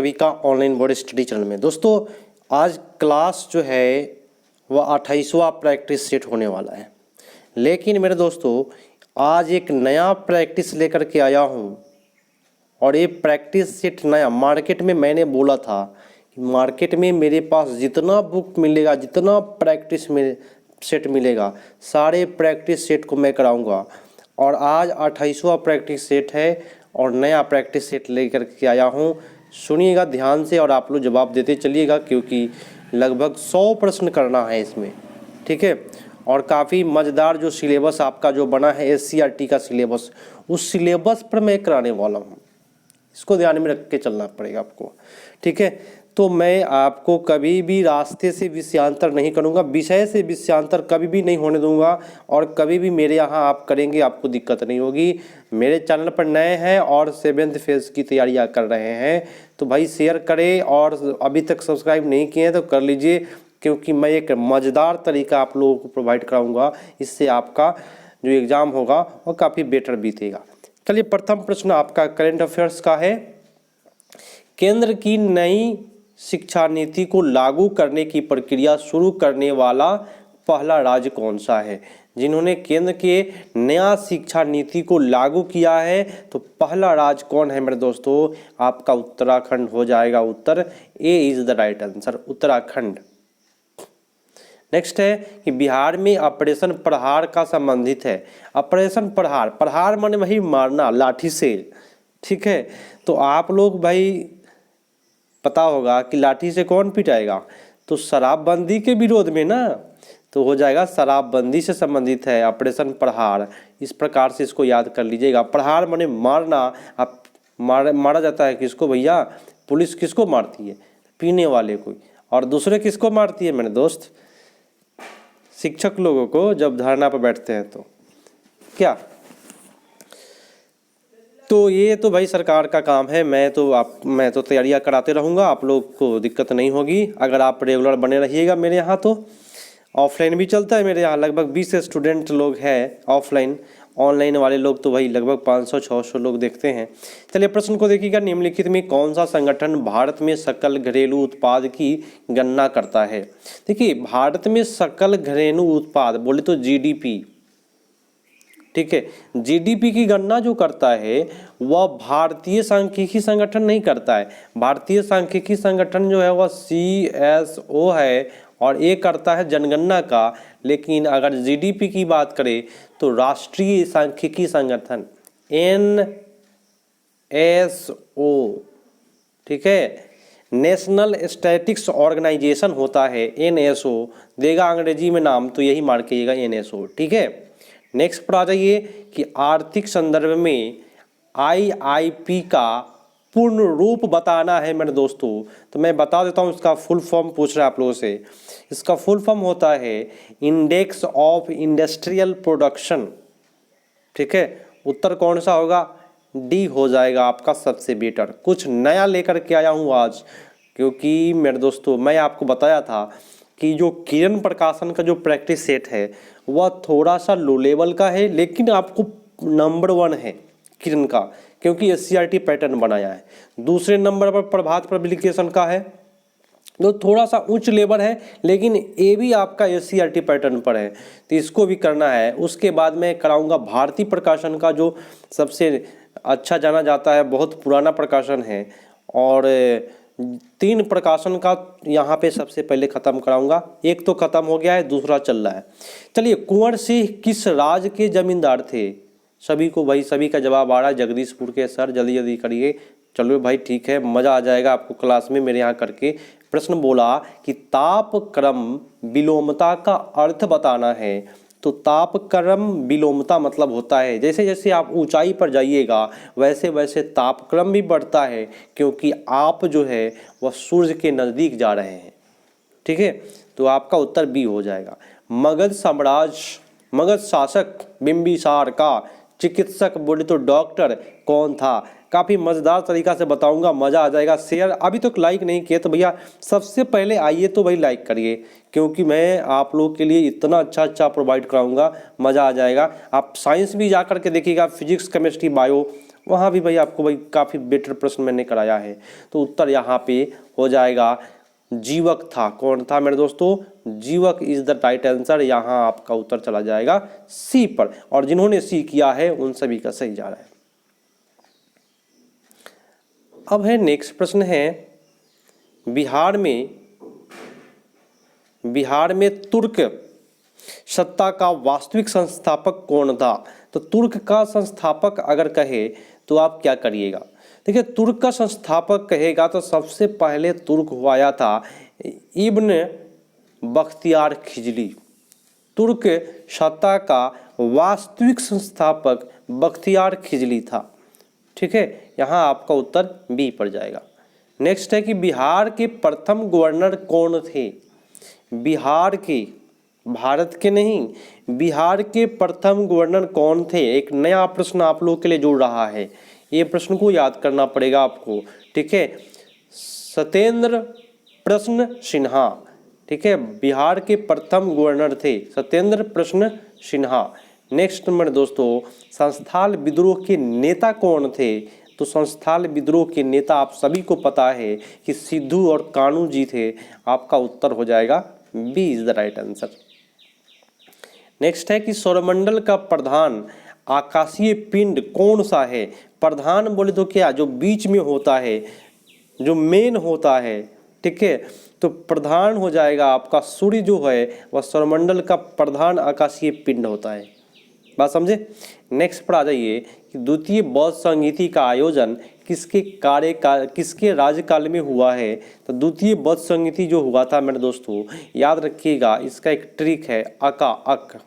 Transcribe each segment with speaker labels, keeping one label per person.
Speaker 1: सभी का online board study channel में। दोस्तों आज क्लास जो है वह 28वां प्रैक्टिस सेट होने वाला है, लेकिन मेरे दोस्तों आज एक नया प्रैक्टिस लेकर के आया हूँ और ये प्रैक्टिस सेट नया मार्केट में मैंने बोला था कि मार्केट में मेरे पास जितना बुक मिलेगा, जितना प्रैक्टिस में सेट मिलेगा, सारे प्रैक्टिस सेट को मैं कराऊंगा। और आज 28वां प्रैक्टिस सेट है और नया प्रैक्टिस सेट लेकर के आया हूँ। सुनिएगा ध्यान से और आप लोग जवाब देते चलिएगा, क्योंकि लगभग 100 प्रश्न करना है इसमें, ठीक है। और काफ़ी मज़ेदार जो सिलेबस आपका जो बना है SCRT का सिलेबस, उस सिलेबस पर मैं कराने वाला हूँ। इसको ध्यान में रख के चलना पड़ेगा आपको, ठीक है। तो मैं आपको कभी भी रास्ते से विषयांतर नहीं करूँगा, विषय से विषयांतर कभी भी नहीं होने दूंगा। और कभी भी मेरे यहाँ आप करेंगे आपको दिक्कत नहीं होगी। मेरे चैनल पर नए हैं और 7th फेज की तैयारियाँ कर रहे हैं तो भाई शेयर करें, और अभी तक सब्सक्राइब नहीं किए हैं तो कर लीजिए, क्योंकि मैं एक मज़ेदार तरीका आप लोगों को प्रोवाइड कराऊँगा। इससे आपका जो एग्ज़ाम होगा वो काफ़ी बेटर बीतेगा। चलिए प्रथम प्रश्न आपका करेंट अफेयर्स का है। केंद्र की नई शिक्षा नीति को लागू करने की प्रक्रिया शुरू करने वाला पहला राज्य कौन सा है? जिन्होंने केंद्र के नया शिक्षा नीति को लागू किया है तो पहला राज्य कौन है मेरे दोस्तों? आपका उत्तराखंड हो जाएगा। उत्तर A is the right answer, Uttarakhand. Next है कि बिहार में ऑपरेशन प्रहार का संबंधित है। ऑपरेशन प्रहार, प्रहार माने वही मारना लाठी से, ठीक है। तो आप लोग भाई पता होगा कि लाठी से कौन पिटाएगा, तो शराबबंदी के विरोध में ना, तो हो जाएगा शराबबंदी से संबंधित है ऑपरेशन प्रहार। इस प्रकार से इसको याद कर लीजिएगा। प्रहार माने मारना। आप मारा जाता है किसको भैया? पुलिस किसको मारती है? पीने वाले को। और दूसरे किसको मारती है मेरे दोस्त? शिक्षक लोगों को, जब धरना पर बैठते हैं तो क्या। तो ये तो भाई सरकार का काम है। मैं तो तैयारियां कराते रहूँगा, आप लोग को दिक्कत नहीं होगी अगर आप रेगुलर बने रहिएगा मेरे यहाँ। तो ऑफलाइन भी चलता है मेरे यहाँ, लगभग 20 स्टूडेंट लोग हैं ऑफलाइन। ऑनलाइन वाले लोग तो भाई लगभग 500-600 लोग देखते हैं। चलिए प्रश्न को देखिएगा। निम्नलिखित में कौन सा संगठन भारत में सकल घरेलू उत्पाद की गणना करता है? देखिए भारत में सकल घरेलू उत्पाद बोले तो GDP, ठीक है। GDP की गणना जो करता है वह भारतीय सांख्यिकी संगठन नहीं करता है। भारतीय सांख्यिकी संगठन जो है वह CSO है और ये करता है जनगणना का। लेकिन अगर GDP की बात करें तो राष्ट्रीय सांख्यिकी संगठन NSO, ठीक है, नेशनल स्टैटिस्टिक्स ऑर्गेनाइजेशन होता है NSO। देगा अंग्रेजी में नाम तो यही मार कीजिएगा NSO, ठीक है। नेक्स्ट पर आ जाइए कि आर्थिक संदर्भ में IIP का पूर्ण रूप बताना है मेरे दोस्तों। तो मैं बता देता हूँ, इसका फुल फॉर्म पूछ रहा है आप लोगों से। इसका फुल फॉर्म होता है इंडेक्स ऑफ इंडस्ट्रियल प्रोडक्शन, ठीक है। उत्तर कौन सा होगा? D हो जाएगा आपका सबसे बेटर। कुछ नया लेकर के आया हूँ आज, क्योंकि मेरे दोस्तों मैं आपको बताया था कि जो किरण प्रकाशन का जो प्रैक्टिस सेट है वह थोड़ा सा लो लेवल का है, लेकिन आपको नंबर 1 है किरण का, क्योंकि SCRT पैटर्न बनाया है। दूसरे नंबर पर प्रभात पब्लिकेशन का है जो थोड़ा सा उच्च लेवल है, लेकिन ये भी आपका SCRT पैटर्न पर है, तो इसको भी करना है। उसके बाद मैं कराऊंगा भारतीय प्रकाशन का, जो सबसे अच्छा जाना जाता है, बहुत पुराना प्रकाशन है। और 3 प्रकाशन का यहाँ पे सबसे पहले ख़त्म कराऊंगा। एक तो ख़त्म हो गया है, दूसरा चल रहा है। चलिए, कुंवर सिंह किस राज्य के जमींदार थे? सभी को भाई, सभी का जवाब आ रहा है जगदीशपुर के। सर जल्दी जल्दी करिए। चलो भाई ठीक है, मज़ा आ जाएगा आपको क्लास में मेरे यहाँ करके। प्रश्न बोला कि तापक्रम विलोमता का अर्थ बताना है। तो तापक्रम विलोमता मतलब होता है जैसे जैसे आप ऊंचाई पर जाइएगा वैसे वैसे तापक्रम भी बढ़ता है, क्योंकि आप जो है वह सूर्य के नज़दीक जा रहे हैं, ठीक है। तो आपका उत्तर बी हो जाएगा। मगध शासक बिंबिसार का चिकित्सक बोले तो डॉक्टर कौन था? काफ़ी मज़ेदार तरीका से बताऊंगा, मज़ा आ जाएगा। शेयर अभी तक लाइक नहीं किए तो भैया सबसे पहले आइए तो भाई लाइक करिए, क्योंकि मैं आप लोग के लिए इतना अच्छा प्रोवाइड कराऊंगा, मज़ा आ जाएगा। आप साइंस भी जा कर के देखिएगा, फिजिक्स केमिस्ट्री बायो वहाँ भी भाई आपको भाई काफ़ी बेटर प्रश्न मैंने कराया है। तो उत्तर यहाँ पे हो जाएगा जीवक था। कौन था मेरे दोस्तों? जीवक इज द राइट आंसर। यहाँ आपका उत्तर चला जाएगा सी पर, और जिन्होंने सी किया है उन सभी का सही जा रहा है। अब है नेक्स्ट प्रश्न है, बिहार में तुर्क सत्ता का वास्तविक संस्थापक कौन था? तो तुर्क का संस्थापक अगर कहे तो आप क्या करिएगा? देखिए, तुर्क का संस्थापक कहेगा तो सबसे पहले तुर्क हुआ था इब्न बख्तियार खिजली। तुर्क सत्ता का वास्तविक संस्थापक बख्तियार खिजली था। ठीक है, यहाँ आपका उत्तर बी पर जाएगा। नेक्स्ट है कि बिहार के प्रथम गवर्नर कौन थे? बिहार के, भारत के नहीं, बिहार के प्रथम गवर्नर कौन थे? एक नया प्रश्न आप लोगों के लिए जुड़ रहा है, ये प्रश्न को याद करना पड़ेगा आपको। ठीक है, सत्येंद्र प्रश्न सिन्हा। ठीक है, बिहार के प्रथम गवर्नर थे सत्येंद्र प्रश्न सिन्हा। नेक्स्ट नंबर दोस्तों, संस्थाल विद्रोह के नेता कौन थे? तो संस्थाल विद्रोह के नेता आप सभी को पता है कि सिद्धू और कान्हू जी थे। आपका उत्तर हो जाएगा B is the right answer. Next है कि सौरमंडल का प्रधान आकाशीय पिंड कौन सा है? प्रधान बोले तो क्या, जो बीच में होता है, जो मेन होता है। ठीक है, तो प्रधान हो जाएगा आपका सूर्य जो है वह सौरमंडल का प्रधान आकाशीय पिंड होता है। बात समझे? नेक्स्ट पर आ जाइए कि द्वितीय बौद्ध संगीति का आयोजन किसके राज्यकाल में हुआ है? तो द्वितीय बौद्ध संगीति जो हुआ था मेरे दोस्तों, याद रखिएगा, इसका एक ट्रिक है अक।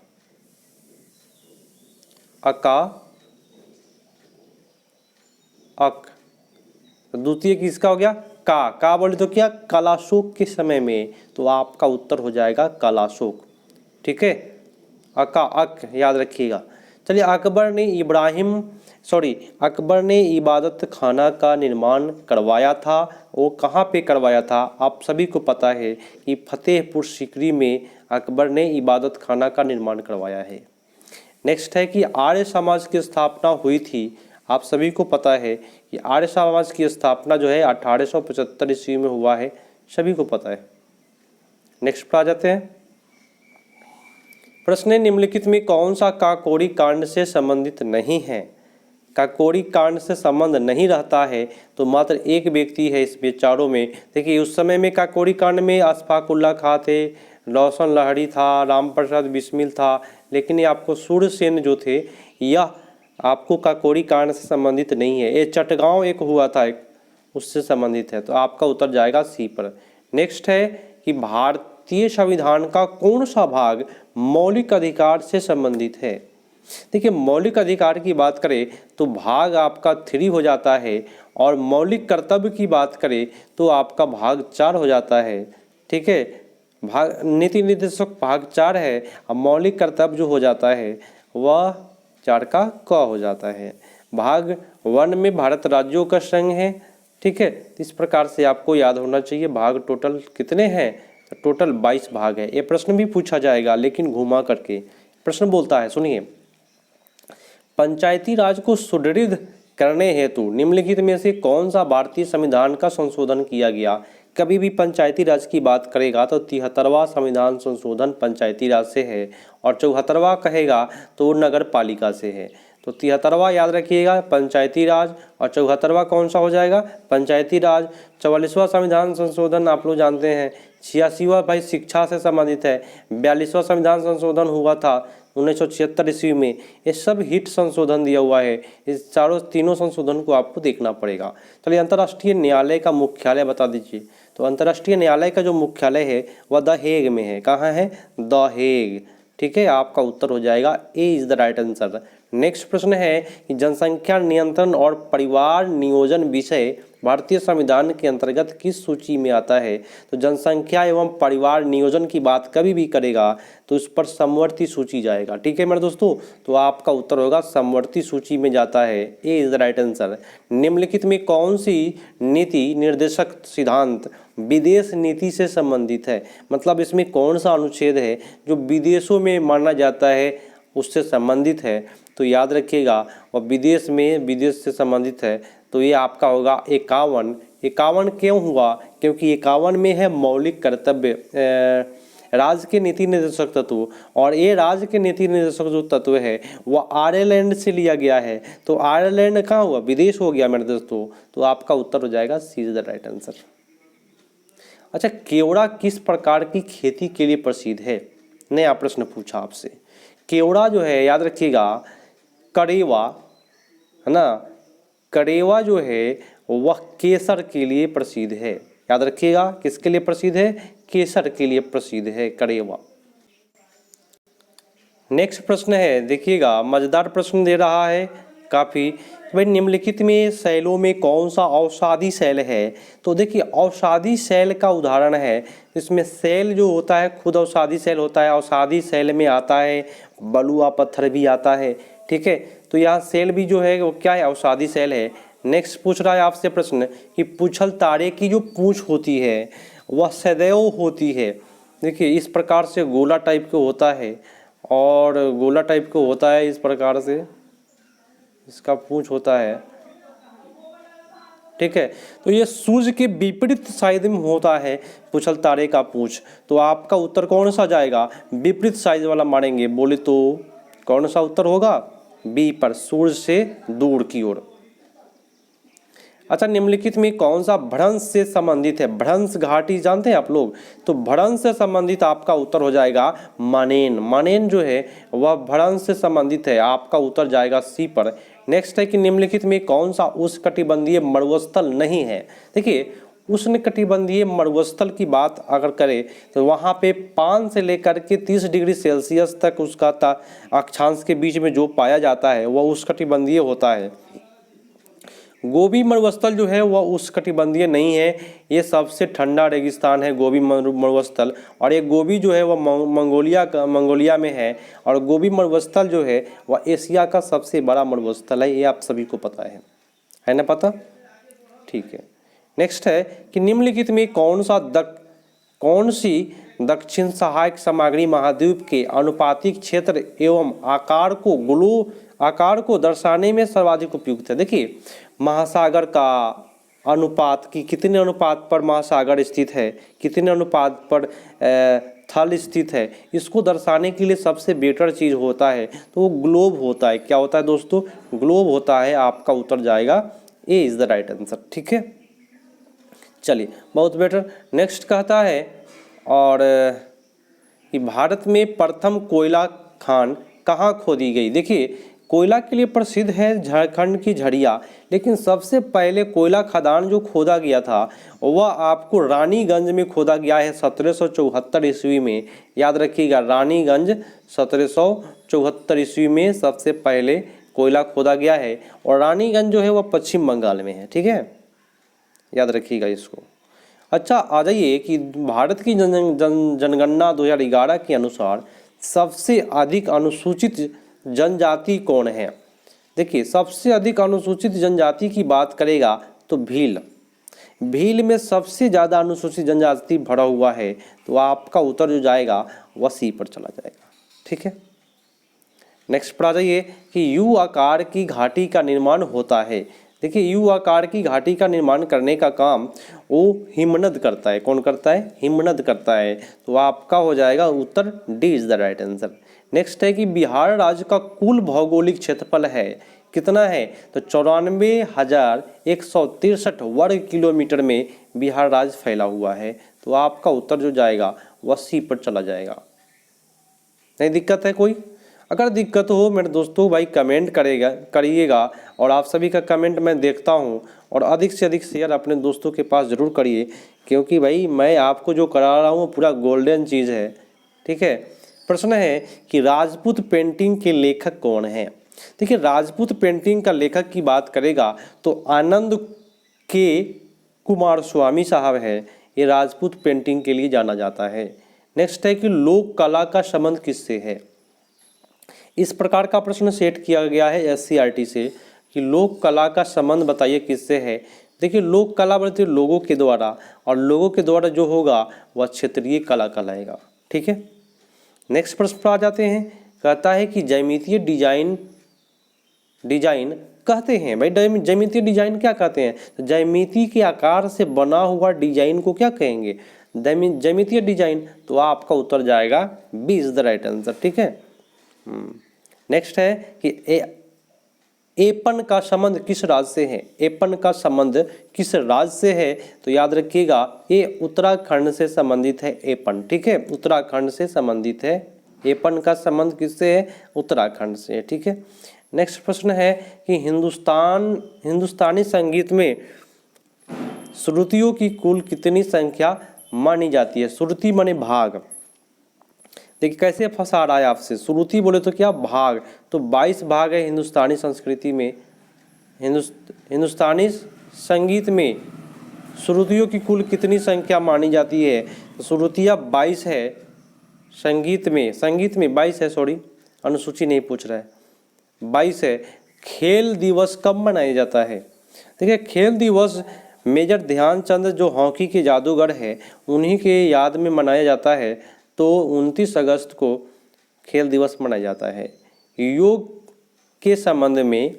Speaker 1: द्वितीय किसका हो गया? का बोले तो क्या, कालाशोक के समय में। तो आपका उत्तर हो जाएगा कालाशोक। ठीक है, अक याद रखिएगा। चलिए, अकबर ने इबादत खाना का निर्माण करवाया था। वो कहाँ पे करवाया था? आप सभी को पता है कि फतेहपुर सीकरी में अकबर ने इबादत खाना का निर्माण करवाया है। नेक्स्ट है कि आर्य समाज की स्थापना हुई थी। आप सभी को पता है कि आर्य समाज की स्थापना जो है 1875 ईस्वी में हुआ है, सभी को पता है। नेक्स्ट पर आ जाते हैं। प्रश्न निम्नलिखित में कौन सा काकोरी कांड से संबंधित नहीं है? काकोरी कांड से संबंध नहीं रहता है तो मात्र एक व्यक्ति है इस विचारों में। देखिए, उस समय में काकोरी कांड में अशफाकुल्ला खां थे, रोशन लहड़ी था, राम प्रसाद बिस्मिल था, लेकिन ये आपको सूर्यसेन जो थे, यह आपको काकोरी कांड से संबंधित नहीं है। ये चटगांव एक हुआ था, उससे संबंधित है। तो आपका उत्तर जाएगा सी पर। नेक्स्ट है कि भारतीय संविधान का कौन सा भाग मौलिक अधिकार से संबंधित है? देखिए, मौलिक अधिकार की बात करें तो भाग आपका 3 हो जाता है, और मौलिक कर्तव्य की बात करें तो आपका भाग 4 हो जाता है। ठीक है, भाग नीति निर्देशक भाग 4 है, और मौलिक कर्तव्य जो हो जाता है वह 4 का क हो जाता है। भाग 1 में भारत राज्यों का संघ है। ठीक है, इस प्रकार से आपको याद होना चाहिए। भाग टोटल कितने हैं? टोटल 22 भाग है। ये प्रश्न भी पूछा जाएगा, लेकिन घुमा करके। प्रश्न बोलता है, सुनिए, पंचायती राज को सुदृढ़ करने हेतु निम्नलिखित में से कौन सा भारतीय संविधान का संशोधन किया गया? कभी भी पंचायती राज की बात करेगा तो 73वां संविधान संशोधन पंचायती राज से है, और 74वां कहेगा तो नगर पालिका से है। तो 73वां याद रखिएगा पंचायती राज, और 74वां कौन सा हो जाएगा? पंचायती राज। 44वां संविधान संशोधन आप लोग जानते हैं। 86वां भाई शिक्षा से संबंधित है। 42वां संविधान संशोधन हुआ था 1976 ईस्वी में। ये सब हिट संशोधन दिया हुआ है। इस तीनों संशोधन को आपको देखना पड़ेगा। चलिए, अंतर्राष्ट्रीय न्यायालय का मुख्यालय बता दीजिए। तो अंतर्राष्ट्रीय न्यायालय का जो मुख्यालय है वह द हेग में है। कहाँ है? The Hague. ठीक है, आपका उत्तर हो जाएगा A is the right answer. Next प्रश्न है कि जनसंख्या नियंत्रण और परिवार नियोजन विषय भारतीय संविधान के अंतर्गत किस सूची में आता है? तो जनसंख्या एवं परिवार नियोजन की बात कभी भी करेगा तो उस पर समवर्ती सूची जाएगा। ठीक है मेरे दोस्तों, तो आपका उत्तर होगा समवर्ती सूची में जाता है। ए इज द राइट आंसर। निम्नलिखित में कौन सी नीति निर्देशक सिद्धांत विदेश नीति से संबंधित है? मतलब इसमें कौन सा अनुच्छेद है जो विदेशों में माना जाता है उससे संबंधित है तो याद रखिएगा, और विदेश से संबंधित है तो ये आपका होगा 51। 51 क्यों हुआ? क्योंकि 51 में है मौलिक कर्तव्य, राज्य के नीति निर्देशक तत्व, और ये राज्य के नीति निर्देशक जो तत्व है वह आयरलैंड से लिया गया है। तो आयरलैंड कहाँ हुआ? विदेश हो गया मेरे दोस्तों। तो आपका उत्तर हो जाएगा सी इज द राइट आंसर। अच्छा, केवड़ा किस प्रकार की खेती के लिए प्रसिद्ध है? नया प्रश्न पूछा आपसे। केवड़ा जो है याद रखिएगा, करेवा है ना, करेवा जो है वह केसर के लिए प्रसिद्ध है। याद रखिएगा, किसके लिए प्रसिद्ध है? केसर के लिए प्रसिद्ध है करेवा। नेक्स्ट प्रश्न है, देखिएगा मजेदार प्रश्न दे रहा है काफी। भाई निम्नलिखित में शैलों में कौन सा औषधि शैल है? तो देखिए औषधि शैल का उदाहरण है, इसमें शैल जो होता है खुद औषधि शैल होता है। औषधि शैल में आता है बलुआ पत्थर भी आता है, ठीक है। तो यहाँ शैल भी जो है वो क्या है? औषधि शैल है। नेक्स्ट पूछ रहा है आपसे प्रश्न कि पूछल तारे की जो पूंछ होती है वह सदैव होती है। देखिए इस प्रकार से गोला टाइप के होता है, और गोला टाइप को होता है इस प्रकार से इसका पूंछ होता है, ठीक है। तो ये सूर्य के विपरीत साइड में होता है पूछल तारे का पूंछ। तो आपका उत्तर कौन सा जाएगा? विपरीत साइड वाला मानेंगे बोले तो कौन सा उत्तर होगा? बी पर, सूर्य से दूर की ओर। अच्छा, निम्नलिखित में कौन सा भ्रंश से संबंधित है? भ्रंश घाटी जानते हैं आप लोग? तो भ्रंश से संबंधित आपका उत्तर हो जाएगा मानेन। मानेन जो है वह भ्रंश से संबंधित है, आपका उत्तर जाएगा सी पर। नेक्स्ट है कि निम्नलिखित में कौन सा उष्णकटिबंधीय मरुस्थल नहीं है? देखिए उष्णकटिबंधीय मरुस्थल की बात अगर करें तो वहाँ पे 5 से लेकर के 30 डिग्री सेल्सियस तक उसका अक्षांश के बीच में जो पाया जाता है वह उष्णकटिबंधीय होता है। गोबी मरुस्थल जो है वह उष्णकटिबंधीय नहीं है, ये सबसे ठंडा रेगिस्तान है गोबी मरुस्थल। और ये गोबी जो है वह मंगोलिया में है, और गोबी मरुस्थल जो है वह एशिया का सबसे बड़ा मरुस्थल है, ये आप सभी को पता है ना पता? ठीक है। नेक्स्ट है कि निम्नलिखित में कौन सी दक्षिण सहायक सामग्री महाद्वीप के अनुपातिक क्षेत्र एवं आकार को दर्शाने में सर्वाधिक उपयुक्त है? देखिए महासागर का अनुपात की कितने अनुपात पर महासागर स्थित है, कितने अनुपात पर थल स्थित है, इसको दर्शाने के लिए सबसे बेटर चीज़ होता है तो वो ग्लोब होता है। क्या होता है दोस्तों? ग्लोब होता है। आपका उत्तर जाएगा A is the right answer, ठीक है। चलिए बहुत बेटर। नेक्स्ट कहता है और कि भारत में प्रथम कोयला खान कहाँ खोदी गई? देखिए कोयला के लिए प्रसिद्ध है झारखंड की झरिया, लेकिन सबसे पहले कोयला खदान जो खोदा गया था वह आपको रानीगंज में खोदा गया है 1774 ईस्वी में। याद रखिएगा रानीगंज 1774 ईस्वी में सबसे पहले कोयला खोदा गया है, और रानीगंज जो है वह पश्चिम बंगाल में है, ठीक है। याद रखिएगा इसको। अच्छा आ जाइए कि भारत की जनगणना 2011 के अनुसार सबसे अधिक अनुसूचित जनजाति कौन है? देखिए सबसे अधिक अनुसूचित जनजाति की बात करेगा तो भील में सबसे ज़्यादा अनुसूचित जनजाति भरा हुआ है, तो आपका उत्तर जो जाएगा वह सी पर चला जाएगा, ठीक है। नेक्स्ट पर आ जाइए कि यू आकार की घाटी का निर्माण होता है। देखिए यू आकार की घाटी का निर्माण करने का काम वो हिमनद करता है। कौन करता है? हिमनद करता है। तो आपका हो जाएगा उत्तर D is the right answer. Next है कि बिहार राज्य का कुल भौगोलिक क्षेत्रफल है कितना है? तो 94,163 वर्ग किलोमीटर में बिहार राज्य फैला हुआ है। तो आपका उत्तर जो जाएगा वह सी पर चला जाएगा। नहीं दिक्कत है कोई? अगर दिक्कत हो मेरे दोस्तों भाई कमेंट करिएगा, और आप सभी का कमेंट मैं देखता हूं, और अधिक से अधिक शेयर अपने दोस्तों के पास ज़रूर करिए, क्योंकि भाई मैं आपको जो करा रहा हूँ पूरा गोल्डन चीज़ है, ठीक है। प्रश्न है कि राजपूत पेंटिंग के लेखक कौन है? देखिए राजपूत पेंटिंग का लेखक की बात करेगा तो आनंद के कुमार स्वामी साहब है, ये राजपूत पेंटिंग के लिए जाना जाता है। नेक्स्ट है कि लोक कला का संबंध किससे है? इस प्रकार का प्रश्न सेट किया गया है SCRT से कि लोक कला का संबंध बताइए किससे है। देखिए लोक कला बोलते लोगों के द्वारा, और लोगों के द्वारा जो होगा वह क्षेत्रीय कला कहलाएगा, ठीक है। नेक्स्ट प्रश्न पर आ जाते हैं। कहता है कि ज्यामितीय डिजाइन कहते हैं। भाई ज्यामितीय डिजाइन क्या कहते हैं? तो ज्यामिति के आकार से बना हुआ डिजाइन को क्या कहेंगे? ज्यामितीय डिजाइन। तो आपका उत्तर जाएगा B is the right answer. ठीक है। नेक्स्ट है कि एपन का संबंध किस राज्य से है? एपन का संबंध किस राज्य से है? तो याद रखिएगा ये उत्तराखंड से संबंधित है एपन। ठीक है, उत्तराखंड से संबंधित है। एपन का संबंध किससे है? उत्तराखंड से। ठीक है। नेक्स्ट प्रश्न है कि हिंदुस्तानी संगीत में श्रुतियों की कुल कितनी संख्या मानी जाती है? श्रुति माने भाग। देखिए कैसे फंसा रहा है आपसे। श्रुति बोले तो क्या? भाग। तो 22 भाग है हिंदुस्तानी संस्कृति में। हिंदुस्तानी संगीत में श्रुतियों की कुल कितनी संख्या मानी जाती है? तो श्रुतियाँ 22 है संगीत में 22 है। सॉरी, अनुसूची नहीं पूछ रहा है, 22 है। खेल दिवस कब मनाया जाता है? देखिए खेल दिवस मेजर ध्यानचंद जो हॉकी के जादूगर है उन्हीं के याद में मनाया जाता है। तो 29 अगस्त को खेल दिवस मनाया जाता है। योग के संबंध में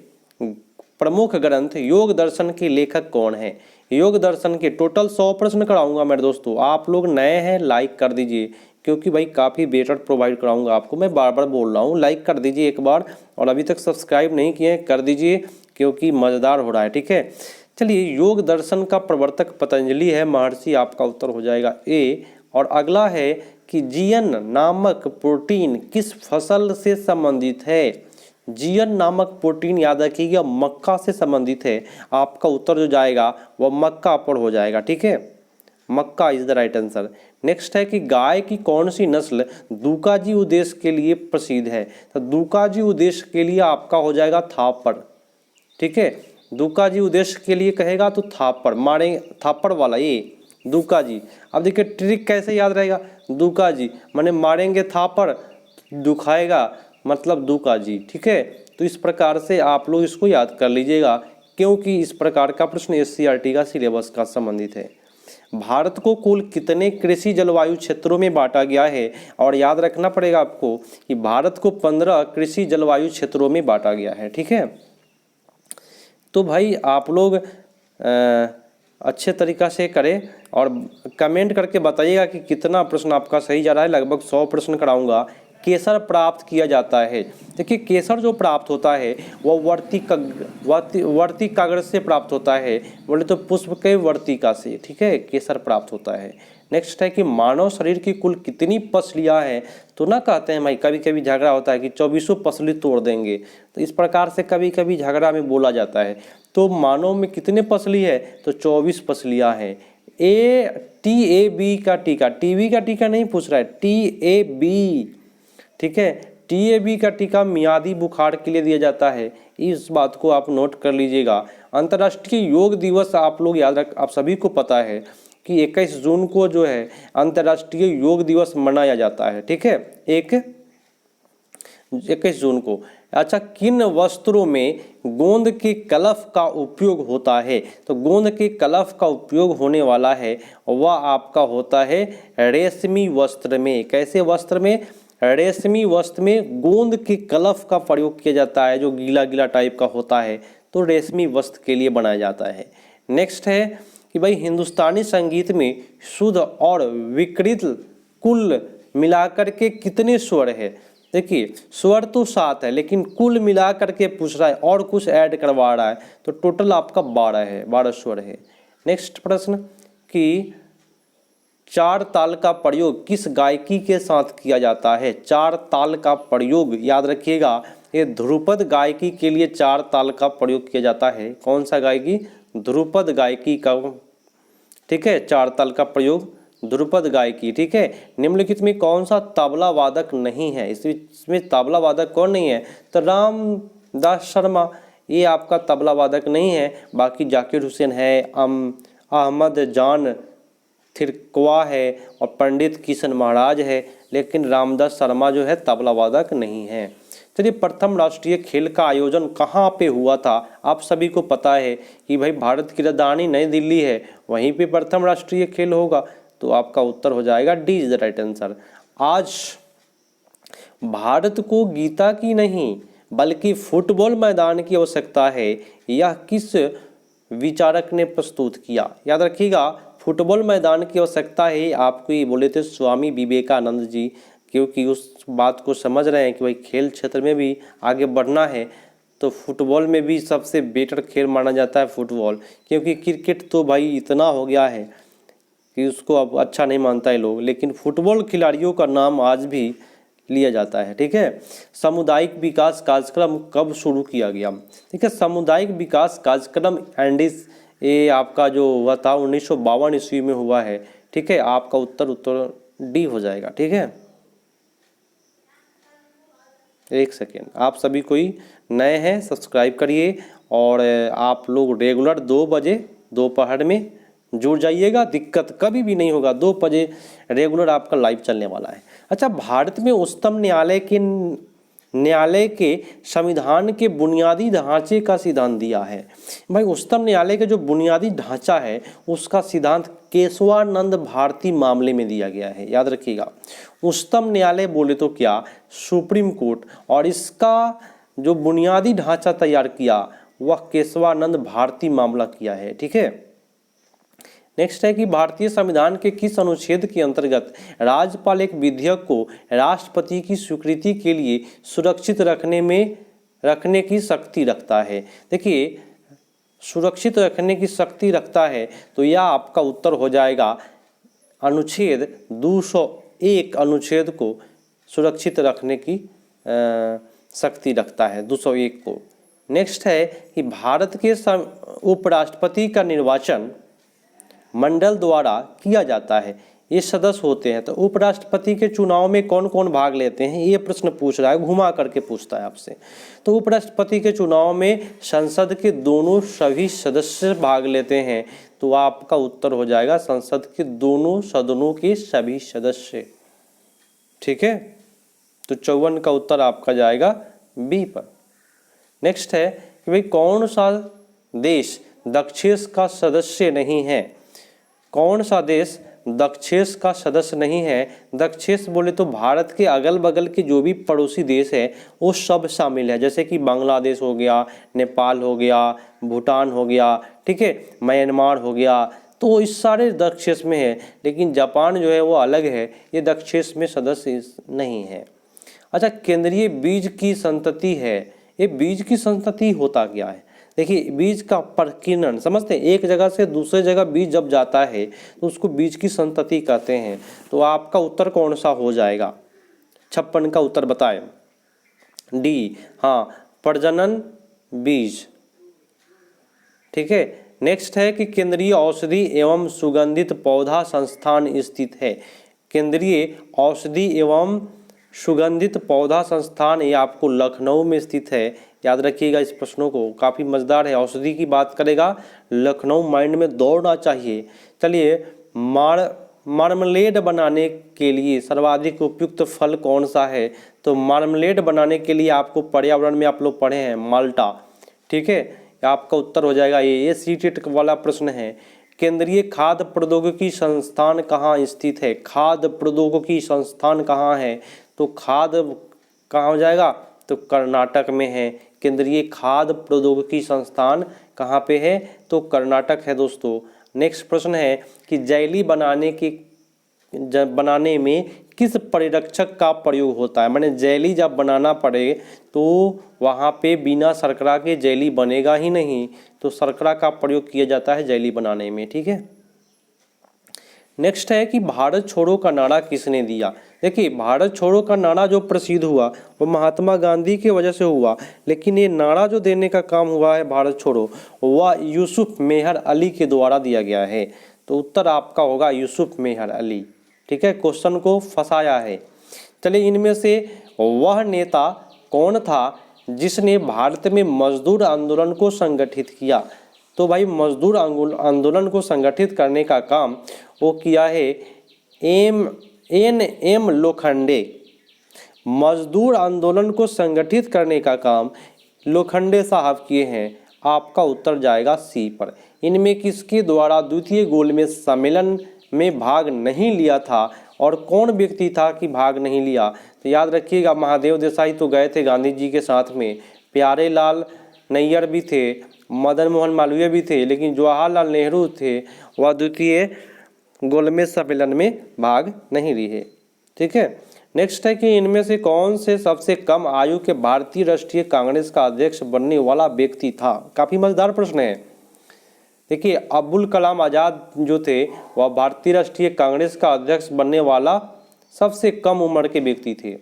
Speaker 1: प्रमुख ग्रंथ योग दर्शन के लेखक कौन है? योग दर्शन के टोटल 100 प्रश्न कराऊंगा मेरे दोस्तों। आप लोग नए हैं लाइक कर दीजिए, क्योंकि भाई काफ़ी बेटर प्रोवाइड कराऊंगा आपको। मैं बार बार बोल रहा हूँ, लाइक कर दीजिए एक बार, और अभी तक सब्सक्राइब नहीं किए कर दीजिए क्योंकि मज़ेदार हो रहा है। ठीक है, चलिए। योग दर्शन का प्रवर्तक पतंजलि है, महर्षि आपका उत्तर हो जाएगा ए। और अगला है कि जियन नामक प्रोटीन किस फसल से संबंधित है? जियन नामक प्रोटीन याद रखिएगा मक्का से संबंधित है। आपका उत्तर जो जाएगा वह मक्का पर हो जाएगा। ठीक है, makka is the right answer. Next है कि गाय की कौन सी नस्ल दूकाजी उद्देश्य के लिए प्रसिद्ध है? तो दूकाजी उद्देश्य के लिए आपका हो जाएगा थापड़। ठीक है, दूकाजी उद्देश्य के लिए कहेगा तो थापड़ मारे, थापड़ वाला ये दूकाजी। अब देखिए ट्रिक कैसे याद रहेगा। दूकाजी माने मारेंगे थापड़, दुखाएगा मतलब दूकाजी। ठीक है, तो इस प्रकार से आप लोग इसको याद कर लीजिएगा, क्योंकि इस प्रकार का प्रश्न एससीईआरटी का सिलेबस का संबंधित है। भारत को कुल कितने कृषि जलवायु क्षेत्रों में बांटा गया है? और याद रखना पड़ेगा आपको कि भारत को 15 कृषि जलवायु क्षेत्रों में बांटा गया है। ठीक है, तो भाई आप लोग अच्छे तरीक़ा से करें और कमेंट करके बताइएगा कि कितना प्रश्न आपका सही जा रहा है। लगभग 100 प्रश्न कराऊंगा। केसर प्राप्त किया जाता है। देखिए केसर जो प्राप्त होता है वह वर्तिकाग्र से प्राप्त होता है, बोले तो पुष्प के वर्तिका से। ठीक है, केसर प्राप्त होता है। नेक्स्ट है कि मानव शरीर की कुल कितनी पसलियाँ हैं? तो ना कहते हैं भाई, कभी कभी झगड़ा होता है कि 24 पसली तोड़ देंगे, तो इस प्रकार से कभी कभी झगड़ा में बोला जाता है। तो मानव में कितने पसली है? तो 24 पसलियाँ हैं। TAB का टीका, टीबी का टीका नहीं पूछ रहा है, TAB। ठीक है, TAB का टीका मियादी बुखार के लिए दिया जाता है। इस बात को आप नोट कर लीजिएगा। अंतर्राष्ट्रीय योग दिवस आप लोग आप सभी को पता है कि 21 जून को जो है अंतर्राष्ट्रीय योग दिवस मनाया जाता है। ठीक है, 21 जून को। अच्छा, किन वस्त्रों में गोंद के कलफ का उपयोग होता है? तो गोंद के कलफ का उपयोग होने वाला है वह आपका होता है रेशमी वस्त्र में। कैसे वस्त्र में? रेशमी वस्त्र में गोंद के कलफ का प्रयोग किया जाता है, जो गीला गीला टाइप का होता है, तो रेशमी वस्त्र के लिए बनाया जाता है। नेक्स्ट है कि भाई हिंदुस्तानी संगीत में शुद्ध और विकृत कुल मिलाकर के कितने स्वर है? देखिए स्वर तो 7 है, लेकिन कुल मिलाकर के पूछ रहा है और कुछ ऐड करवा रहा है, तो टोटल आपका 12 है, 12 स्वर है। नेक्स्ट प्रश्न कि 4 ताल का प्रयोग किस गायकी के साथ किया जाता है? 4 ताल का प्रयोग याद रखिएगा, ये ध्रुपद गायकी के लिए 4 ताल का प्रयोग किया जाता है। कौन सा गायकी? ध्रुपद गायकी का। ठीक है, 4 ताल का प्रयोग ध्रुपद गायकी। ठीक है, निम्नलिखित में कौन सा तबला वादक नहीं है? इसमें तबला वादक कौन नहीं है? तो रामदास शर्मा, ये आपका तबला वादक नहीं है। बाकी जाकिर हुसैन है, अहमद जान थिरकवा है और पंडित किशन महाराज है, लेकिन रामदास शर्मा जो है तबला वादक नहीं है। चलिए, प्रथम राष्ट्रीय खेल का आयोजन कहाँ पे हुआ था? आप सभी को पता है कि भाई भारत की राजधानी नई दिल्ली है, वहीं पे प्रथम राष्ट्रीय खेल होगा। तो आपका उत्तर हो जाएगा D is the right answer. आज भारत को गीता की नहीं बल्कि फुटबॉल मैदान की आवश्यकता है, यह किस विचारक ने प्रस्तुत किया? याद रखिएगा, फुटबॉल मैदान की आवश्यकता है, आपको ये बोले थे स्वामी विवेकानंद जी, क्योंकि उस बात को समझ रहे हैं कि भाई खेल क्षेत्र में भी आगे बढ़ना है, तो फुटबॉल में भी सबसे बेटर खेल माना जाता है फुटबॉल, क्योंकि क्रिकेट तो भाई इतना हो गया है कि उसको अब अच्छा नहीं मानता है लोग, लेकिन फुटबॉल खिलाड़ियों का नाम आज भी लिया जाता है। ठीक है, सामुदायिक विकास कार्यक्रम कब शुरू किया गया? ठीक है, सामुदायिक विकास कार्यक्रम एंडिस ये आपका जो हुआ था 1952 ईस्वी में हुआ है। ठीक है, आपका उत्तर डी हो जाएगा। ठीक है, एक सेकेंड, आप सभी कोई नए हैं सब्सक्राइब करिए और आप लोग रेगुलर 2 बजे दोपहर में जुड़ जाइएगा, दिक्कत कभी भी नहीं होगा। 2 बजे रेगुलर आपका लाइव चलने वाला है। अच्छा, भारत में उच्चतम न्यायालय के संविधान के बुनियादी ढांचे का सिद्धांत दिया है। भाई उच्चतम न्यायालय का जो बुनियादी ढांचा है उसका सिद्धांत केशवानंद भारती मामले में दिया गया है। याद रखिएगा, उच्चतम न्यायालय बोले तो क्या, सुप्रीम कोर्ट, और इसका जो बुनियादी ढांचा तैयार किया वह केशवानंद भारती मामला किया है। ठीक है, नेक्स्ट है कि भारतीय संविधान के किस अनुच्छेद के अंतर्गत राज्यपाल एक विधेयक को राष्ट्रपति की स्वीकृति के लिए सुरक्षित रखने की शक्ति रखता है? देखिए, सुरक्षित रखने की शक्ति रखता है तो यह आपका उत्तर हो जाएगा अनुच्छेद 201 अनुच्छेद को सुरक्षित रखने की शक्ति रखता है, 201 को। नेक्स्ट है कि भारत के उपराष्ट्रपति का निर्वाचन मंडल द्वारा किया जाता है, ये सदस्य होते हैं। तो उपराष्ट्रपति के चुनाव में कौन कौन भाग लेते हैं, ये प्रश्न पूछ रहा है, घुमा करके पूछता है आपसे। तो उपराष्ट्रपति के चुनाव में संसद के दोनों सभी सदस्य भाग लेते हैं, तो आपका उत्तर हो जाएगा संसद के दोनों सदनों के सभी सदस्य। ठीक है, तो 54 का उत्तर आपका जाएगा बी पर। नेक्स्ट है कि भाई कौन सा देश दक्षेस का सदस्य नहीं है? कौन सा देश दक्षेस का सदस्य नहीं है? दक्षेस बोले तो भारत के अगल बगल के जो भी पड़ोसी देश है वो सब शामिल है, जैसे कि बांग्लादेश हो गया, नेपाल हो गया, भूटान हो गया, ठीक है, म्यांमार हो गया, तो इस सारे दक्षेस में है। लेकिन जापान जो है वो अलग है, ये दक्षेस में सदस्य नहीं है। अच्छा, केंद्रीय बीज की संतति है, ये बीज की संतति होता क्या है? देखिए, बीज का प्रकीर्णन समझते हैं, एक जगह से दूसरे जगह बीज जब जाता है तो उसको बीज की संतति कहते हैं। तो आपका उत्तर कौन सा हो जाएगा? 56 का उत्तर बताएं। डी, हाँ, प्रजनन बीज। ठीक है, नेक्स्ट है कि केंद्रीय औषधि एवं सुगंधित पौधा संस्थान स्थित है। केंद्रीय औषधि एवं सुगंधित पौधा संस्थान ये आपको लखनऊ में स्थित है। याद रखिएगा इस प्रश्नों को, काफ़ी मज़ेदार है। औषधि की बात करेगा, लखनऊ माइंड में दौड़ना चाहिए। चलिए, मार्मलेड बनाने के लिए सर्वाधिक उपयुक्त फल कौन सा है? तो मार्मलेड बनाने के लिए आपको पर्यावरण में आप लोग पढ़े हैं माल्टा। ठीक है, आपका उत्तर हो जाएगा ये सीटेट वाला प्रश्न है। केंद्रीय खाद्य प्रौद्योगिकी संस्थान कहाँ स्थित है? खाद्य प्रौद्योगिकी संस्थान कहाँ है? तो खाद्य कहाँ हो जाएगा? तो कर्नाटक में है। केंद्रीय खाद्य प्रौद्योगिकी संस्थान कहाँ पे है? तो कर्नाटक है दोस्तों। नेक्स्ट प्रश्न है कि जेली बनाने में किस परिरक्षक का प्रयोग होता है? माने जेली जब बनाना पड़े तो वहाँ पे बिना शर्करा के जेली बनेगा ही नहीं, तो शर्करा का प्रयोग किया जाता है जेली बनाने में। ठीक है, नेक्स्ट है कि भारत छोड़ो का नारा किसने दिया? देखिए, भारत छोड़ो का नारा जो प्रसिद्ध हुआ वो महात्मा गांधी की वजह से हुआ, लेकिन ये नारा जो देने का काम हुआ है भारत छोड़ो, वह यूसुफ मेहर अली के द्वारा दिया गया है। तो उत्तर आपका होगा यूसुफ मेहर अली। ठीक है, क्वेश्चन को फंसाया है। चलिए, इनमें से वह नेता कौन था जिसने भारत में मजदूर आंदोलन को संगठित किया? तो भाई मजदूर आंदोलन को संगठित करने का काम वो किया है एम लोखंडे। मजदूर आंदोलन को संगठित करने का काम लोखंडे साहब किए हैं। आपका उत्तर जाएगा सी पर। इनमें किसके द्वारा द्वितीय गोलमेज सम्मेलन में भाग नहीं लिया था और कौन व्यक्ति था कि भाग नहीं लिया? तो याद रखिएगा, महादेव देसाई तो गए थे गांधी जी के साथ में, प्यारे लाल नैयर भी थे, मदन मोहन मालवीय भी थे, लेकिन जवाहरलाल नेहरू थे, वह द्वितीय गोलमेज सम्मेलन में भाग नहीं लिए। ठीक है, नेक्स्ट है कि इनमें से कौन से सबसे कम आयु के भारतीय राष्ट्रीय कांग्रेस का अध्यक्ष बनने वाला व्यक्ति था? काफी मजेदार प्रश्न है। देखिए, अब्दुल कलाम आजाद जो थे वह भारतीय राष्ट्रीय कांग्रेस का अध्यक्ष बनने वाला सबसे कम उम्र के व्यक्ति थे।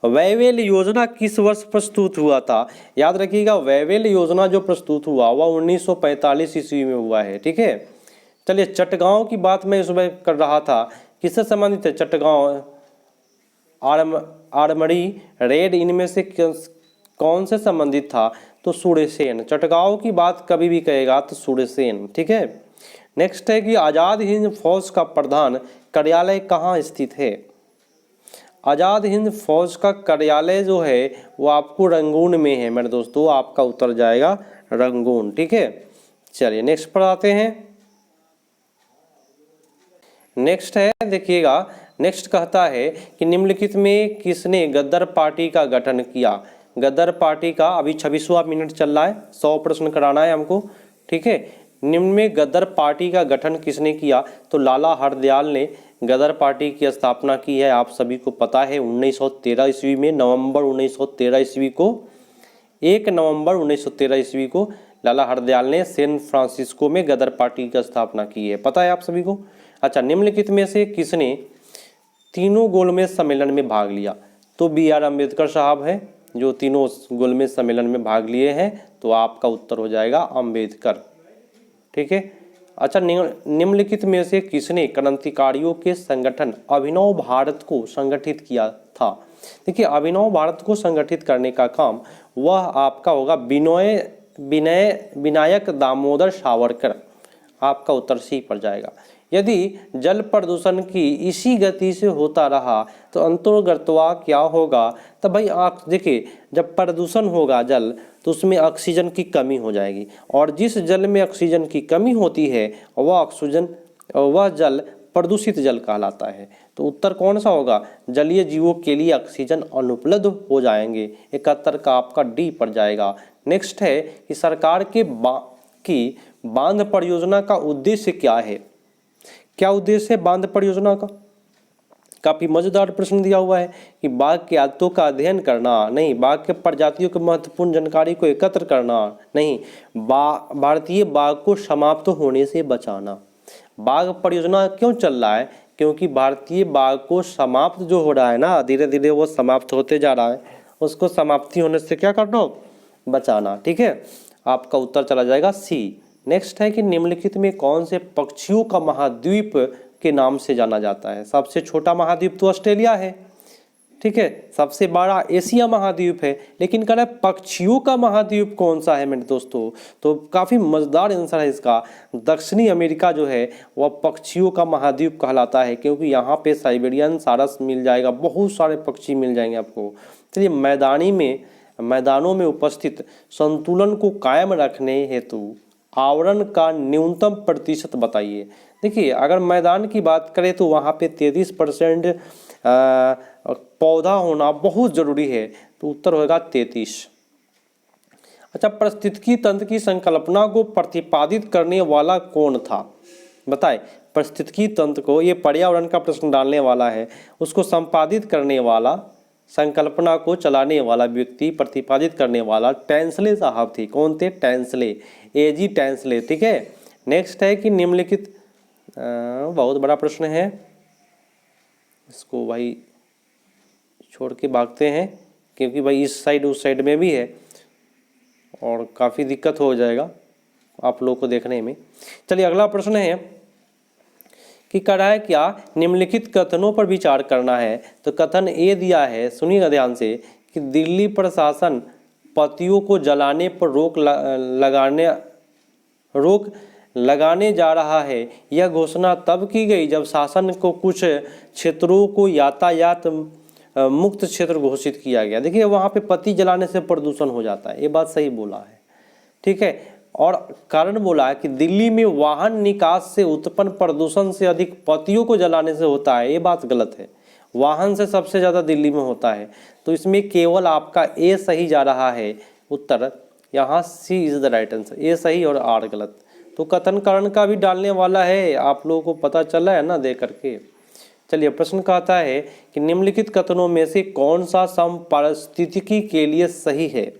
Speaker 1: वैवेल योजना किस वर्ष प्रस्तुत हुआ था? याद रखिएगा, वैवेल योजना जो प्रस्तुत हुआ वह 1945 ईस्वी में हुआ है। ठीक है, चलिए चटगांव की बात मैं सुबह कर रहा था, किससे संबंधित है? चटगांव, आरमड़ी, रेड, इनमें से कौन से संबंधित था? तो सूर्यसेन। चटगांव की बात कभी भी कहेगा तो सूर्यसेन। ठीक है, नेक्स्ट है कि आज़ाद हिंद फौज का प्रधान कार्यालय कहाँ स्थित है? आज़ाद हिंद फौज का कार्यालय जो है वो आपको रंगून में है मेरे दोस्तों, आपका उत्तर जाएगा रंगून। ठीक है, चलिए नेक्स्ट पर आते हैं। नेक्स्ट है, देखिएगा, नेक्स्ट कहता है कि निम्नलिखित में किसने गद्दार पार्टी का गठन किया? गद्दार पार्टी का अभी 26वां मिनट चल रहा है, 100 प्रश्न कराना है हमको। ठीक है, निम्न में गद्दार पार्टी का गठन किसने किया? तो लाला हरदयाल ने गद्दार पार्टी की स्थापना की है। आप सभी को पता है 1913 ईस्वी में, नवंबर 1913 ईस्वी को, 1 नवंबर 1913 ईस्वी को लाला हरदयाल ने सैन फ्रांसिस्को में गद्दार पार्टी की स्थापना की है, पता है आप सभी को। अच्छा, निम्नलिखित में से किसने तीनों गोलमेज सम्मेलन में भाग लिया? तो BR अम्बेडकर साहब है जो तीनों गोलमेज सम्मेलन में भाग लिए हैं, तो आपका उत्तर हो जाएगा अम्बेडकर। ठीक है, अच्छा, निम्नलिखित में से किसने क्रांतिकारियों के संगठन अभिनव भारत को संगठित किया था? देखिए, अभिनव भारत को संगठित करने का काम वह आपका होगा विनायक दामोदर सावरकर। आपका उत्तर सी पर जाएगा। यदि जल प्रदूषण की इसी गति से होता रहा तो अंतर्गतवा क्या होगा? तो भाई देखिए, जब प्रदूषण होगा जल तो उसमें ऑक्सीजन की कमी हो जाएगी, और जिस जल में ऑक्सीजन की कमी होती है वह जल प्रदूषित जल कहलाता है। तो उत्तर कौन सा होगा? जलीय जीवों के लिए ऑक्सीजन अनुपलब्ध हो जाएंगे। 71 का आपका डी पड़ जाएगा। नेक्स्ट है कि सरकार की बांध परियोजना का उद्देश्य क्या है? क्या उद्देश्य है बांध परियोजना का? काफी मजेदार प्रश्न दिया हुआ है कि बाघ के आदतों का अध्ययन करना, नहीं, बाघ के प्रजातियों की महत्वपूर्ण जानकारी को एकत्र करना, नहीं, भारतीय बाघ को समाप्त होने से बचाना। बाघ परियोजना क्यों चल रहा है? क्योंकि भारतीय बाघ को समाप्त जो हो रहा है ना, धीरे धीरे वो समाप्त होते जा रहा है, उसको समाप्ति होने से क्या करना? बचाना। ठीक है, आपका उत्तर चला जाएगा सी। नेक्स्ट है कि निम्नलिखित में कौन से पक्षियों का महाद्वीप के नाम से जाना जाता है? सबसे छोटा महाद्वीप तो ऑस्ट्रेलिया है। ठीक है, सबसे बड़ा एशिया महाद्वीप है, लेकिन कह रहा है पक्षियों का महाद्वीप कौन सा है मेरे दोस्तों? तो काफी मजेदार आंसर है इसका। दक्षिणी अमेरिका जो है वह पक्षियों का महाद्वीप कहलाता है, क्योंकि यहाँ पे साइबेरियन सारस मिल जाएगा, बहुत सारे पक्षी मिल जाएंगे आपको। चलिए, मैदानों में उपस्थित संतुलन को कायम रखने हेतु आवरण का न्यूनतम प्रतिशत बताइए। देखिए, अगर मैदान की बात करें तो वहाँ पे 33% पौधा होना बहुत जरूरी है, तो उत्तर होगा 33। अच्छा, पारिस्थितिकी तंत्र की संकल्पना को प्रतिपादित करने वाला कौन था? बताए, पारिस्थितिकी तंत्र को, ये पर्यावरण का प्रश्न डालने वाला है, उसको संपादित करने वाला, संकल्पना को चलाने वाला व्यक्ति, प्रतिपादित करने वाला टेंसले साहब थे। कौन थे? Tansley, AG Tansley. ठीक है, नेक्स्ट है कि निम्नलिखित, बहुत बड़ा प्रश्न है, इसको भाई छोड़ के भागते हैं, क्योंकि भाई इस साइड उस साइड में भी है और काफ़ी दिक्कत हो जाएगा आप लोगों को देखने में। चलिए, अगला प्रश्न है कि कह रहा है क्या निम्नलिखित कथनों पर विचार करना है? तो कथन ए दिया है, सुनिएगा ध्यान से, कि दिल्ली प्रशासन पतियों को जलाने पर रोक लगाने जा रहा है। यह घोषणा तब की गई जब शासन को कुछ क्षेत्रों को यातायात मुक्त क्षेत्र घोषित किया गया। देखिए, वहाँ पे पत्ती जलाने से प्रदूषण हो जाता है, ये बात सही बोला है। ठीक है, और कारण बोला है कि दिल्ली में वाहन निकास से उत्पन्न प्रदूषण से अधिक पत्तियों को जलाने से होता है, ये बात गलत है। वाहन से सबसे ज़्यादा दिल्ली में होता है, तो इसमें केवल आपका ए सही जा रहा है उत्तर, यहाँ सी इज़ द राइट आंसर, ए सही और आर गलत। तो कथन कारण का भी डालने वाला है, आप लोगों को पता चला है ना देख करके। चलिए प्रश्न कहता है कि निम्नलिखित कथनों में से कौन सा समपारिस्थितिकी के लिए सही है।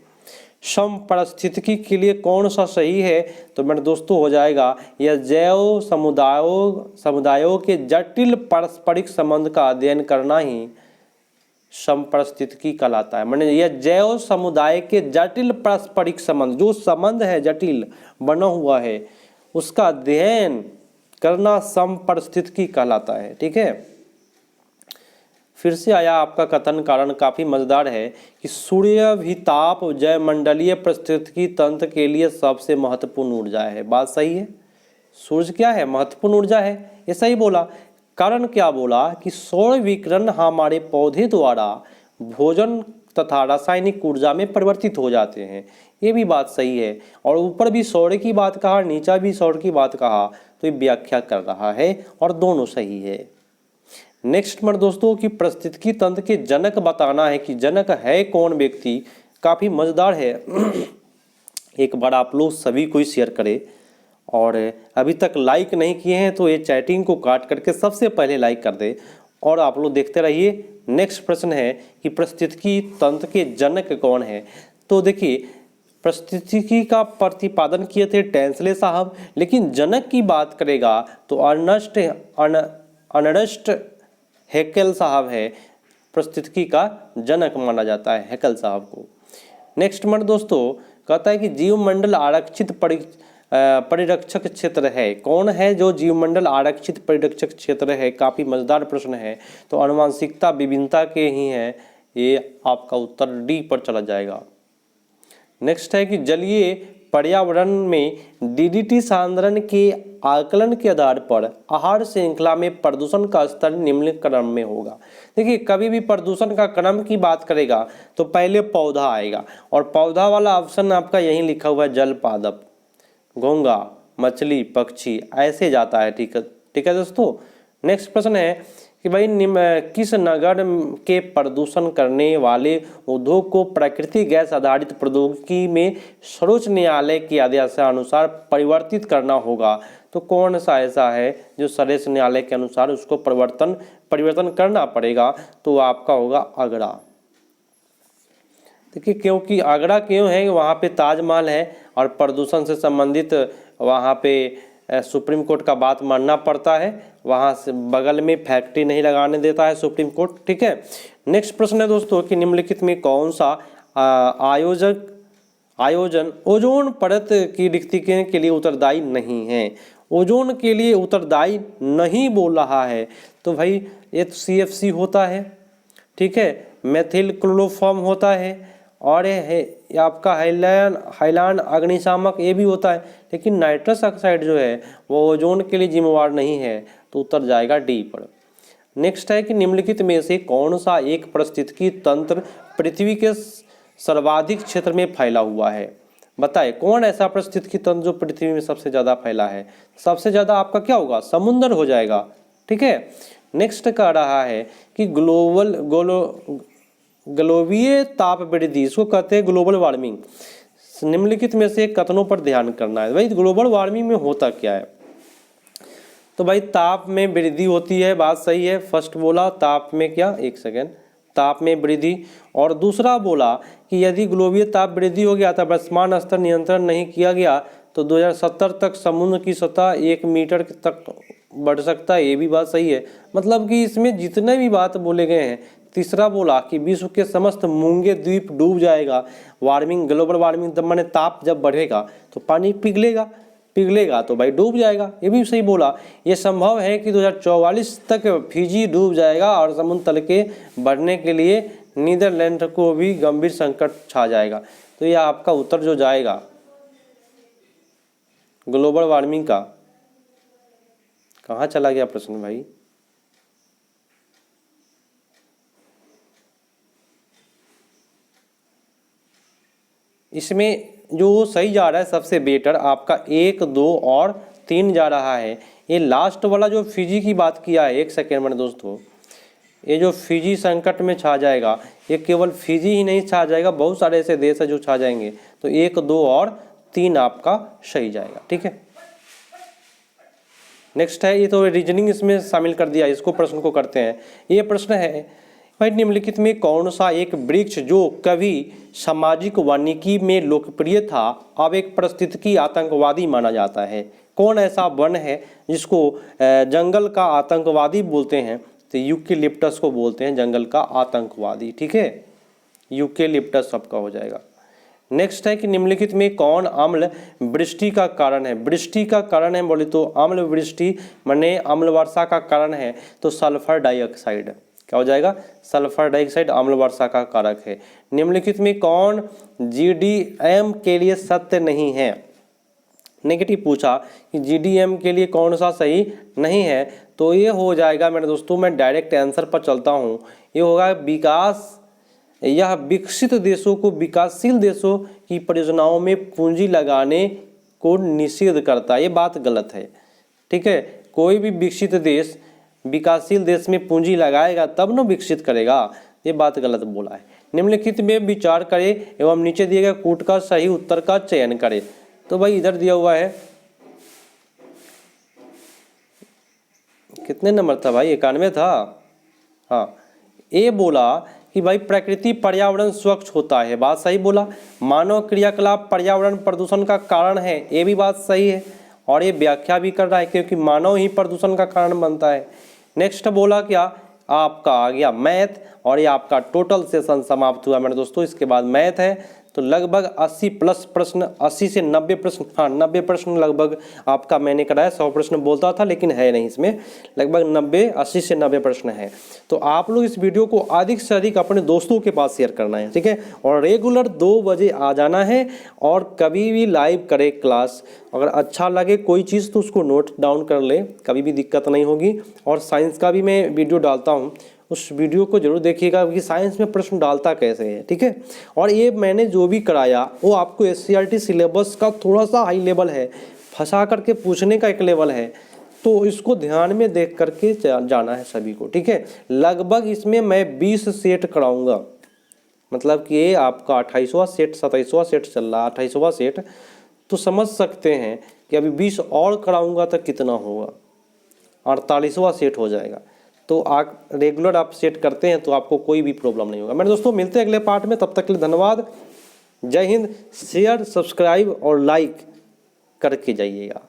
Speaker 1: समपारिस्थितिकी के लिए कौन सा सही है, तो मेरे दोस्तों हो जाएगा यह जैव समुदायों के जटिल पारस्परिक संबंध का अध्ययन करना ही समपारिस्थितिकी कहलाता है। माने यह जैव समुदाय के जटिल पारस्परिक संबंध, जो संबंध है जटिल बना हुआ है, उसका अध्ययन करना समपारिस्थितिकी कहलाता है। ठीक है, फिर से आया आपका कथन कारण, काफी मजेदार है कि सूर्याभिताप जयमंडलीय पारिस्थितिकी तंत्र के लिए सबसे महत्वपूर्ण ऊर्जा है। बात सही है, सूर्य क्या है, महत्वपूर्ण ऊर्जा है, ये सही बोला। कारण क्या बोला कि सौर विकिरण हमारे पौधे द्वारा भोजन तथा रासायनिक ऊर्जा में परिवर्तित हो जाते हैं, ये भी बात सही है। और ऊपर भी सौर की बात कहा, नीचा भी सौर की बात कहा, तो ये व्याख्या कर रहा है और दोनों सही है। नेक्स्ट मेरे दोस्तों की पारिस्थितिकी तंत्र के जनक बताना है कि जनक है कौन व्यक्ति, काफ़ी मज़ेदार है। एक बार आप लोग सभी को शेयर करें, और अभी तक लाइक नहीं किए हैं तो ये चैटिंग को काट करके सबसे पहले लाइक कर दे, और आप लोग देखते रहिए। नेक्स्ट प्रश्न है कि पारिस्थितिकी तंत्र के जनक कौन है। तो देखिए पारिस्थितिकी का प्रतिपादन किए थे टेंसले साहब, लेकिन जनक की बात करेगा तो अर्नस्ट हैकेल साहब है, पारिस्थितिकी का जनक माना जाता है हैकेल साहब को। नेक्स्ट मेरे दोस्तों कहता है कि जीवमंडल आरक्षित परिरक्षक क्षेत्र है। कौन है जो जीवमंडल आरक्षित परिरक्षक क्षेत्र है, काफ़ी मज़ेदार प्रश्न है। तो आनुवंशिकता विभिन्नता के ही हैं, ये आपका उत्तर डी पर चला जाएगा। नेक्स्ट है कि जलीय पर्यावरण में डीडीटी सांद्रण के आकलन के आधार पर आहार श्रृंखला में प्रदूषण का स्तर निम्न क्रम में होगा। देखिए कभी भी प्रदूषण का क्रम की बात करेगा तो पहले पौधा आएगा, और पौधा वाला ऑप्शन आपका यहीं लिखा हुआ है, जल पादप, घोंघा, मछली, पक्षी, ऐसे जाता है। ठीक है दोस्तों। नेक्स्ट प्रश्न है कि भाई किस नगर के प्रदूषण करने वाले उद्योग को प्राकृतिक गैस आधारित प्रौद्योगिकी में सर्वोच्च न्यायालय के आदेशानुसार परिवर्तित करना होगा। तो कौन सा ऐसा है जो सर्वोच्च न्यायालय के अनुसार उसको परिवर्तन करना पड़ेगा, तो आपका होगा आगरा। देखिए क्योंकि आगरा क्यों है, वहाँ पे ताजमहल है और प्रदूषण से संबंधित वहाँ पे सुप्रीम कोर्ट का बात मानना पड़ता है, वहाँ से बगल में फैक्ट्री नहीं लगाने देता है सुप्रीम कोर्ट। ठीक है। नेक्स्ट प्रश्न है दोस्तों कि निम्नलिखित में कौन सा आयोजन ओजोन परत की रिक्ति के लिए उत्तरदायी नहीं है। ओजोन के लिए उत्तरदायी नहीं बोल रहा है, तो भाई ये तो CFC होता है, ठीक है, मेथिल क्लोरोफॉर्म होता है, और ये आपका हाइलान अग्निशामक ये भी होता है, लेकिन नाइट्रस ऑक्साइड जो है वो ओजोन के लिए जिम्मेवार नहीं है, तो उत्तर जाएगा डी पर। नेक्स्ट है कि निम्नलिखित में से कौन सा एक पारिस्थितिकी तंत्र पृथ्वी के सर्वाधिक क्षेत्र में फैला हुआ है। बताए कौन ऐसा पारिस्थितिकी तंत्र जो पृथ्वी में सबसे ज़्यादा फैला है। सबसे ज़्यादा आपका क्या होगा, समुद्र हो जाएगा। ठीक है। नेक्स्ट कह रहा है कि ग्लोबीय ताप वृद्धि, इसको कहते हैं ग्लोबल वार्मिंग, निम्नलिखित में से कथनों पर ध्यान करना है। भाई ग्लोबल वार्मिंग में होता क्या है, तो भाई ताप में वृद्धि होती है, बात सही है। फर्स्ट बोला ताप में क्या, एक सेकेंड, ताप में वृद्धि, और दूसरा बोला कि यदि ग्लोबीय ताप वृद्धि हो गया था, वर्तमान स्तर नियंत्रण नहीं किया गया तो 2070 तक समुद्र की सतह 1 मीटर तक बढ़ सकता है, ये भी बात सही है। मतलब कि इसमें जितने भी बात बोले गए हैं। तीसरा बोला कि विश्व के समस्त मूंगे द्वीप डूब जाएगा, वार्मिंग ग्लोबल वार्मिंग तब माने ताप जब बढ़ेगा तो पानी पिघलेगा तो भाई डूब जाएगा, ये भी सही बोला। ये संभव है कि 2044 तक फिजी डूब जाएगा और समुद्र तल के बढ़ने के लिए नीदरलैंड को भी गंभीर संकट छा जाएगा। तो ये आपका उत्तर जो जाएगा ग्लोबल वार्मिंग का, कहाँ चला गया प्रश्न भाई, इसमें जो सही जा रहा है सबसे बेटर आपका 1, 2 और 3 जा रहा है। ये लास्ट वाला जो फिजी की बात किया है, एक सेकेंड में दोस्तों, ये जो फिजी संकट में छा जाएगा, ये केवल फिजी ही नहीं छा जाएगा, बहुत सारे ऐसे देश है जो छा जाएंगे। तो 1, 2 और 3 आपका सही जाएगा। ठीक है, नेक्स्ट है, ये तो रीजनिंग इसमें शामिल कर दिया, इसको प्रश्न को करते हैं। ये प्रश्न है भाई, निम्नलिखित में कौन सा एक वृक्ष जो कभी सामाजिक वानिकी में लोकप्रिय था अब एक पारिस्थितिकी आतंकवादी माना जाता है? कौन ऐसा वन है जिसको जंगल का आतंकवादी बोलते हैं? तो यूकेलिप्टस को बोलते हैं जंगल का आतंकवादी। ठीक है, यूकेलिप्टस सबका हो जाएगा। नेक्स्ट है कि निम्नलिखित में कौन अम्ल वृष्टि का कारण है? वृष्टि का कारण है बोले तो अम्ल वृष्टि माने अम्ल वर्षा का कारण है तो सल्फर डाइऑक्साइड। क्या हो जाएगा? सल्फर डाइऑक्साइड अम्ल वर्षा का कारक है। निम्नलिखित में कौन जीडीएम के लिए सत्य नहीं है? नेगेटिव पूछा कि जीडीएम के लिए कौन सा सही नहीं है, तो ये हो जाएगा मेरे दोस्तों, मैं डायरेक्ट आंसर पर चलता हूँ, ये होगा विकास, यह विकसित देशों को विकासशील देशों की परियोजनाओं में पूंजी लगाने को निषेध करता है। ये बात गलत है। ठीक है, कोई भी विकसित देश विकासशील देश में पूंजी लगाएगा तब न विकसित करेगा, ये बात गलत बोला है। निम्नलिखित में विचार करें एवं नीचे दिए गए कूट का सही उत्तर का चयन करें। तो भाई इधर दिया हुआ है, कितने नंबर था भाई? 91 था। हाँ, ए बोला कि भाई प्रकृति पर्यावरण स्वच्छ होता है, बात सही बोला। मानव क्रियाकलाप पर्यावरण प्रदूषण का कारण है, ये भी बात सही है, और ये व्याख्या भी कर रहा है क्योंकि मानव ही प्रदूषण का कारण बनता है। नेक्स्ट बोला क्या? आपका आ गया मैथ, और ये आपका टोटल सेशन समाप्त हुआ मेरे दोस्तों। इसके बाद मैथ है, तो लगभग 80 प्लस प्रश्न, 80 से 90 प्रश्न, हाँ 90 प्रश्न लगभग आपका मैंने कराया। 100 प्रश्न बोलता था लेकिन है नहीं इसमें, लगभग 80 से 90 प्रश्न है। तो आप लोग इस वीडियो को अधिक से अधिक अपने दोस्तों के पास शेयर करना है, ठीक है, और रेगुलर 2 बजे आ जाना है, और कभी भी लाइव करे क्लास। अगर अच्छा लगे कोई चीज़ तो उसको नोट डाउन कर ले, कभी भी दिक्कत नहीं होगी। और साइंस का भी मैं वीडियो डालता हूँ, उस वीडियो को जरूर देखिएगा कि साइंस में प्रश्न डालता कैसे है। ठीक है, और ये मैंने जो भी कराया वो आपको एससीईआरटी सिलेबस का थोड़ा सा हाई लेवल है, फंसा करके पूछने का एक लेवल है, तो इसको ध्यान में देख करके जाना है सभी को। ठीक है, लगभग इसमें मैं 20 सेट कराऊंगा, मतलब कि ये आपका 28वां सेट 27वां सेट चल रहा है, 28वां सेट, तो समझ सकते हैं कि अभी 20 और कराऊंगा तो कितना होगा, 48वां सेट हो जाएगा। तो आप रेगुलर आप सेट करते हैं तो आपको कोई भी प्रॉब्लम नहीं होगा। मेरे दोस्तों मिलते हैं अगले पार्ट में, तब तक के लिए धन्यवाद। जय हिंद। शेयर, सब्सक्राइब और लाइक करके जाइएगा।